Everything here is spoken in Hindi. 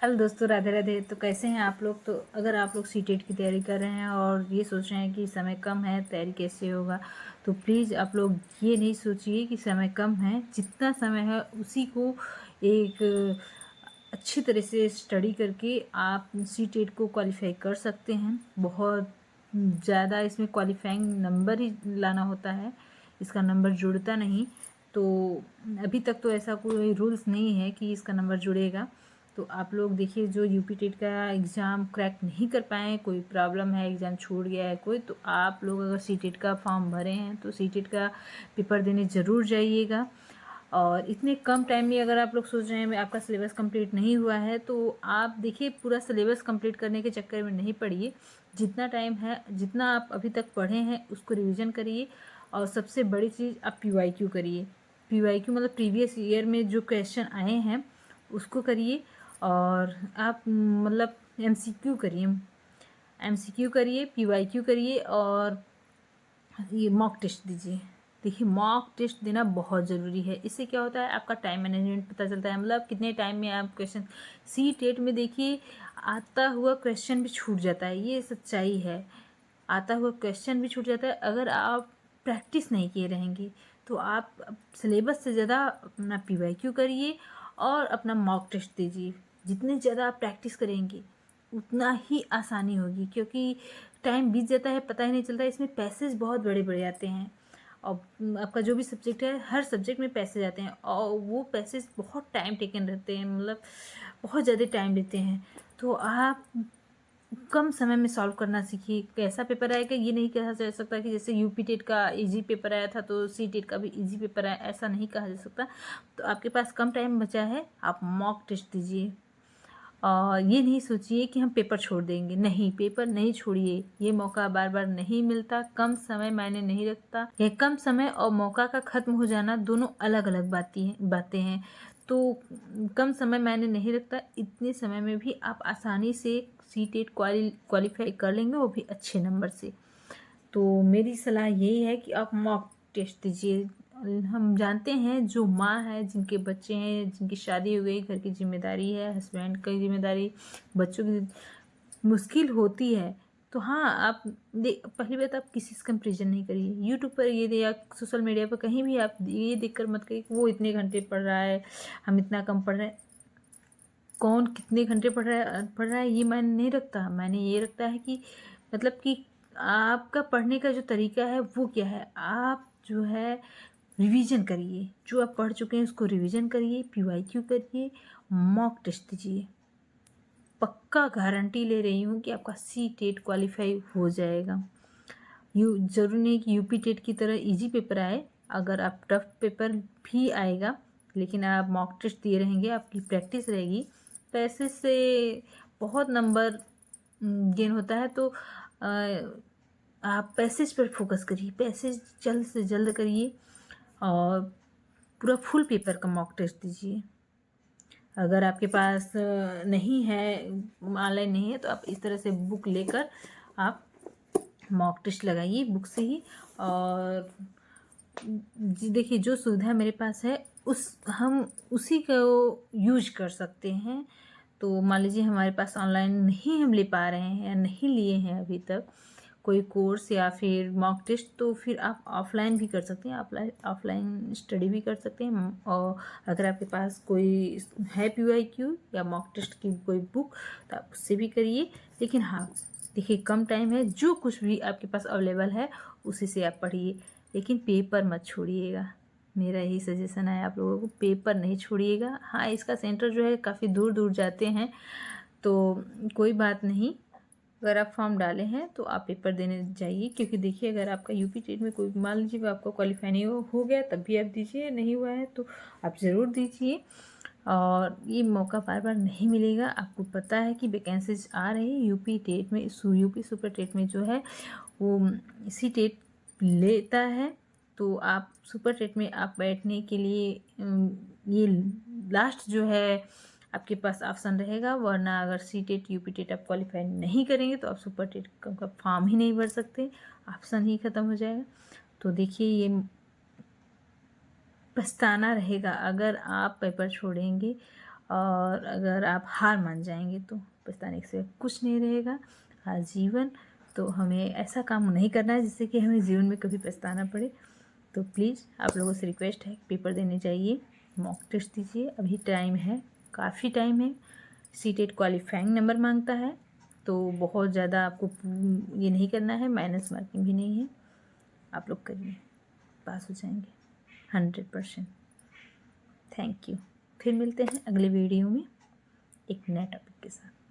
हेलो दोस्तों, राधे राधे। तो कैसे हैं आप लोग। तो अगर आप लोग सीटेट की तैयारी कर रहे हैं और ये सोच रहे हैं कि समय कम है, तैयारी कैसे होगा, तो प्लीज़ आप लोग ये नहीं सोचिए कि समय कम है। जितना समय है उसी को एक अच्छी तरह से स्टडी करके आप सीटेट को क्वालिफाई कर सकते हैं। बहुत ज़्यादा इसमें क्वालिफाइंग नंबर ही लाना होता है, इसका नंबर जुड़ता नहीं। तो अभी तक तो ऐसा कोई रूल्स नहीं है कि इसका नंबर जुड़ेगा। तो आप लोग देखिए, जो यूपी टेट का एग्ज़ाम क्रैक नहीं कर पाए, कोई प्रॉब्लम है, एग्ज़ाम छूट गया है कोई, तो आप लोग अगर सीटेट का फॉर्म भरे हैं तो सीटेट का पेपर देने ज़रूर जाइएगा। और इतने कम टाइम में अगर आप लोग सोच रहे हैं आपका सिलेबस कंप्लीट नहीं हुआ है, तो आप देखिए पूरा सिलेबस कंप्लीट करने के चक्कर में नहीं पड़िए। जितना टाइम है, जितना आप अभी तक पढ़े हैं उसको रिवीजन करिए। और सबसे बड़ी चीज़, आप पीवाईक्यू करिए। पीवाईक्यू मतलब प्रीवियस ईयर में जो क्वेश्चन आए हैं उसको करिए। और आप मतलब एमसीक्यू करिए, एमसीक्यू करिए, पीवाईक्यू करिए, और ये मॉक टेस्ट दीजिए। देखिए, मॉक टेस्ट देना बहुत ज़रूरी है। इससे क्या होता है, आपका टाइम मैनेजमेंट पता चलता है, मतलब कितने टाइम में आप क्वेश्चन। सी टेट में देखिए, आता हुआ क्वेश्चन भी छूट जाता है, ये सच्चाई है। आता हुआ क्वेश्चन भी छूट जाता है अगर आप प्रैक्टिस नहीं किए रहेंगे। तो आप सिलेबस से ज़्यादा अपना पीवाईक्यू करिए और अपना मॉक टेस्ट दीजिए। जितनी ज़्यादा आप प्रैक्टिस करेंगे उतना ही आसानी होगी, क्योंकि टाइम बीत जाता है पता ही नहीं चलता। इसमें पैसेज बहुत बड़े बड़े आते हैं, और आपका जो भी सब्जेक्ट है, हर सब्जेक्ट में पैसेज आते हैं, और वो पैसेज बहुत टाइम टेकन रहते हैं, मतलब बहुत ज़्यादा टाइम लेते हैं। तो आप कम समय में सॉल्व करना सीखिए। कैसा पेपर आएगा ये नहीं कहा जा सकता कि जैसे यूपी टेट का इजी पेपर आया था तो सी टेट का भी इजी पेपर आया, ऐसा नहीं कहा जा सकता। तो आपके पास कम टाइम बचा है, आप मॉक टेस्ट दीजिए। और ये नहीं सोचिए कि हम पेपर छोड़ देंगे, नहीं, पेपर नहीं छोड़िए। ये मौका बार बार नहीं मिलता, कम समय मायने नहीं रखता। ये कम समय और मौका का ख़त्म हो जाना दोनों अलग अलग बातें हैं। तो कम समय मायने नहीं रखता, इतने समय में भी आप आसानी से सी टेट क्वालिफाई कर लेंगे, वो भी अच्छे नंबर से। तो मेरी सलाह यही है कि आप मॉक टेस्ट दीजिए। हम जानते हैं, जो माँ है, जिनके बच्चे हैं, जिनकी शादी हो गई, घर की जिम्मेदारी है, हस्बैंड की जिम्मेदारी, बच्चों की मुश्किल होती है। तो हाँ, आप पहली बात, आप किसी से कंपेरिजन नहीं करिए। यूट्यूब पर ये या सोशल मीडिया पर कहीं भी आप ये देखकर मत करिए कि वो इतने घंटे पढ़ रहा है, हम इतना कम पढ़ रहे हैं। कौन कितने घंटे पढ़ रहा है ये मायने नहीं रखता। मायने ये रखता है कि मतलब कि आपका पढ़ने का जो तरीका है वो क्या है। आप जो है रिवीजन करिए, जो आप पढ़ चुके हैं उसको रिवीजन करिए, पीवाईक्यू करिए, मॉक टेस्ट दीजिए। पक्का गारंटी ले रही हूँ कि आपका सी टेट क्वालिफाई हो जाएगा। ज़रूरी नहीं कि यूपी टेट की तरह इजी पेपर आए। अगर आप टफ पेपर भी आएगा, लेकिन आप मॉक टेस्ट दिए रहेंगे, आपकी प्रैक्टिस रहेगी, पैसे से बहुत नंबर गेन होता है। तो आप पैसेज पर फोकस करिए, पैसेज जल्द से जल्द करिए, और पूरा फुल पेपर का मॉक टेस्ट दीजिए। अगर आपके पास नहीं है, ऑनलाइन नहीं है, तो आप इस तरह से बुक लेकर आप मॉक टेस्ट लगाइए बुक से ही। और जी देखिए, जो सुविधा मेरे पास है हम उसी को यूज कर सकते हैं। तो मान लीजिए हमारे पास ऑनलाइन नहीं हम ले पा रहे हैं या नहीं लिए हैं अभी तक कोई कोर्स या फिर मॉक टेस्ट, तो फिर आप ऑफलाइन भी कर सकते हैं, ऑफलाइन स्टडी भी कर सकते हैं। और अगर आपके पास कोई है पीवाईक्यू या मॉक टेस्ट की कोई बुक, तो आप उससे भी करिए। लेकिन हाँ, देखिए कम टाइम है, जो कुछ भी आपके पास अवेलेबल है उसी से आप पढ़िए, लेकिन पेपर मत छोड़िएगा। मेरा यही सजेशन है आप लोगों को, पेपर नहीं छोड़िएगा। हाँ, इसका सेंटर जो है काफ़ी दूर दूर जाते हैं, तो कोई बात नहीं। अगर आप फॉर्म डाले हैं तो आप पेपर देने जाइए, क्योंकि देखिए अगर आपका यूपी टेट में कोई मान लीजिए आपको क्वालिफाई नहीं हो गया, तब भी आप दीजिए, नहीं हुआ है तो आप ज़रूर दीजिए। और ये मौका बार बार नहीं मिलेगा। आपको पता है कि वैकेंसीज आ रही है यूपी टेट में, यूपी सुपर टेट में जो है वो इसी टेट लेता है। तो आप सुपर टेट में आप बैठने के लिए ये लास्ट जो है आपके पास ऑप्शन रहेगा। वरना अगर सी टेट यूपी टेट आप क्वालिफाई नहीं करेंगे तो आप सुपर टेट का फॉर्म ही नहीं भर सकते, ऑप्शन ही ख़त्म हो जाएगा। तो देखिए, ये पछताना रहेगा अगर आप पेपर छोड़ेंगे। और अगर आप हार मान जाएंगे तो पछताने के सिवा कुछ नहीं रहेगा आजीवन। तो हमें ऐसा काम नहीं करना है जिससे कि हमें जीवन में कभी पछताना पड़े। तो प्लीज़ आप लोगों से रिक्वेस्ट है, पेपर देने जाइए, मॉक टेस्ट दीजिए, अभी टाइम है, काफ़ी टाइम है। सीटेट क्वालिफाइंग नंबर मांगता है, तो बहुत ज़्यादा आपको ये नहीं करना है, माइनस मार्किंग भी नहीं है। आप लोग करिए, पास हो जाएंगे 100%। Thank you. फिर मिलते हैं अगले वीडियो में एक नए टॉपिक के साथ।